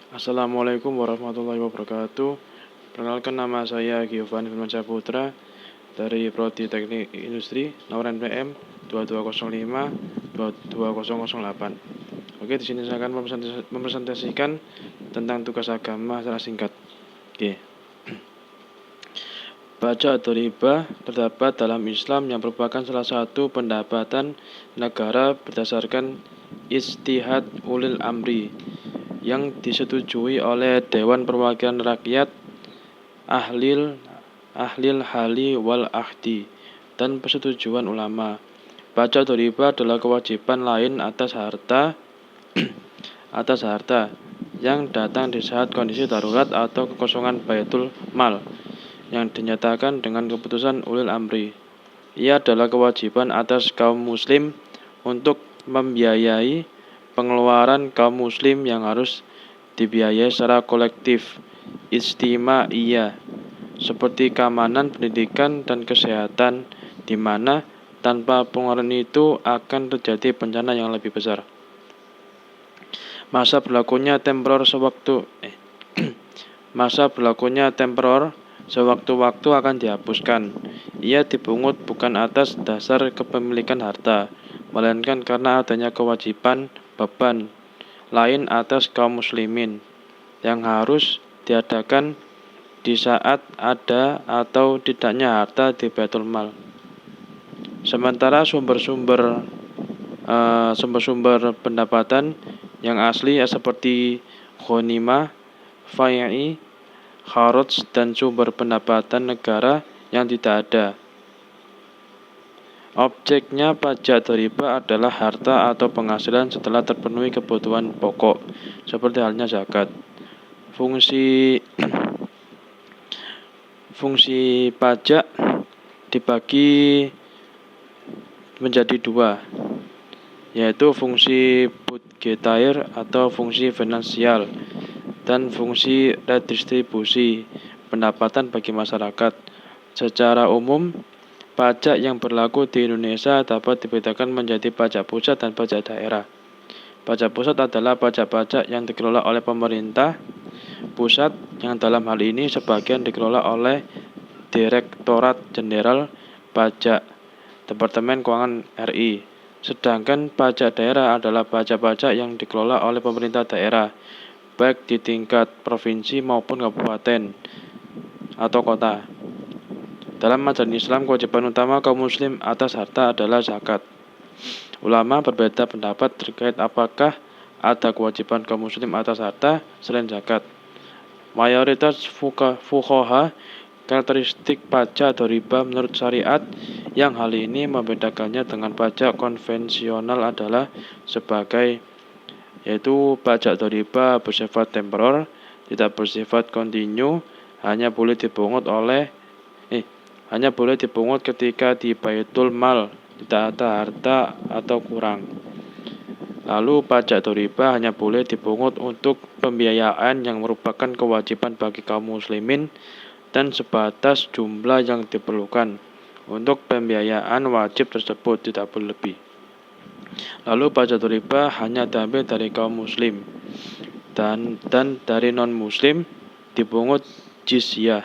Assalamualaikum warahmatullahi wabarakatuh. Perkenalkan, nama saya Giovanni Firmansyah Putra dari Prodi Teknik Industri nomor NPM 2205 22008. Oke, di sini saya akan mempresentasikan tentang tugas agama secara singkat. Oke. Pajak atau riba terdapat dalam Islam yang merupakan salah satu pendapatan negara berdasarkan ijtihad ulil amri yang disetujui oleh Dewan Perwakilan Rakyat, ahlil hali wal ahdi, dan persetujuan ulama. Pajak atau riba adalah kewajiban lain atas harta yang datang di saat kondisi darurat atau kekosongan baitul mal yang dinyatakan dengan keputusan ulil amri. Ia adalah kewajiban atas kaum muslim untuk membiayai pengeluaran kaum muslim yang harus dibiayai secara kolektif ijtimaiyah, seperti keamanan, pendidikan, dan kesehatan, di mana tanpa pengeluaran itu akan terjadi bencana yang lebih besar. Masa berlakunya temporor sewaktu-waktu akan dihapuskan. Ia dipungut bukan atas dasar kepemilikan harta, melainkan karena adanya kewajiban beban lain atas kaum muslimin yang harus diadakan di saat ada atau tidaknya harta di baitul mal. Sementara sumber-sumber pendapatan yang asli seperti ghanimah, fai'i, kharaj, dan sumber pendapatan negara yang tidak ada. Objeknya pajak atau riba adalah harta atau penghasilan setelah terpenuhi kebutuhan pokok, seperti halnya zakat. Fungsi pajak dibagi menjadi dua, yaitu fungsi budgetair atau fungsi finansial dan fungsi redistribusi pendapatan bagi masyarakat. Secara umum, pajak yang berlaku di Indonesia dapat dibedakan menjadi pajak pusat dan pajak daerah. Pajak pusat adalah pajak-pajak yang dikelola oleh pemerintah pusat, yang dalam hal ini sebagian dikelola oleh Direktorat Jenderal Pajak, Departemen Keuangan RI. Sedangkan pajak daerah adalah pajak-pajak yang dikelola oleh pemerintah daerah, baik di tingkat provinsi maupun kabupaten atau kota. Dalam ajaran Islam, kewajiban utama kaum muslim atas harta adalah zakat. Ulama berbeda pendapat terkait apakah ada kewajiban kaum muslim atas harta selain zakat. Mayoritas fuqaha karakteristik pajak atau riba menurut syariat yang hal ini membedakannya dengan pajak konvensional adalah sebagai, yaitu pajak atau riba bersifat temporor, tidak bersifat kontinu, hanya boleh dipungut ketika di baitul mal tidak ada harta atau kurang. Lalu pajak atau riba hanya boleh dipungut untuk pembiayaan yang merupakan kewajiban bagi kaum muslimin dan sebatas jumlah yang diperlukan untuk pembiayaan wajib tersebut, tidak boleh lebih. Lalu pajak atau riba hanya diambil dari kaum muslim dan dari non muslim dipungut jizyah.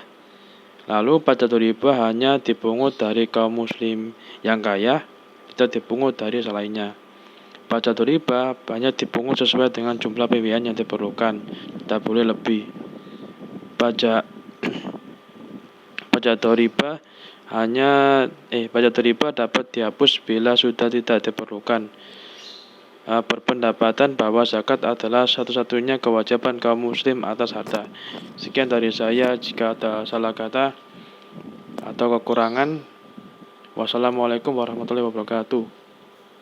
Lalu pajak atau riba hanya dipungut dari kaum muslim yang kaya, tidak dipungut dari selainnya. Pajak atau riba hanya dipungut sesuai dengan jumlah pembiayaan yang diperlukan, tidak boleh lebih. Pajak atau riba dapat dihapus bila sudah tidak diperlukan. Berpendapatan bahwa zakat adalah satu-satunya kewajiban kaum muslim atas harta. Sekian dari saya. Jika ada salah kata atau kekurangan, wassalamualaikum warahmatullahi wabarakatuh.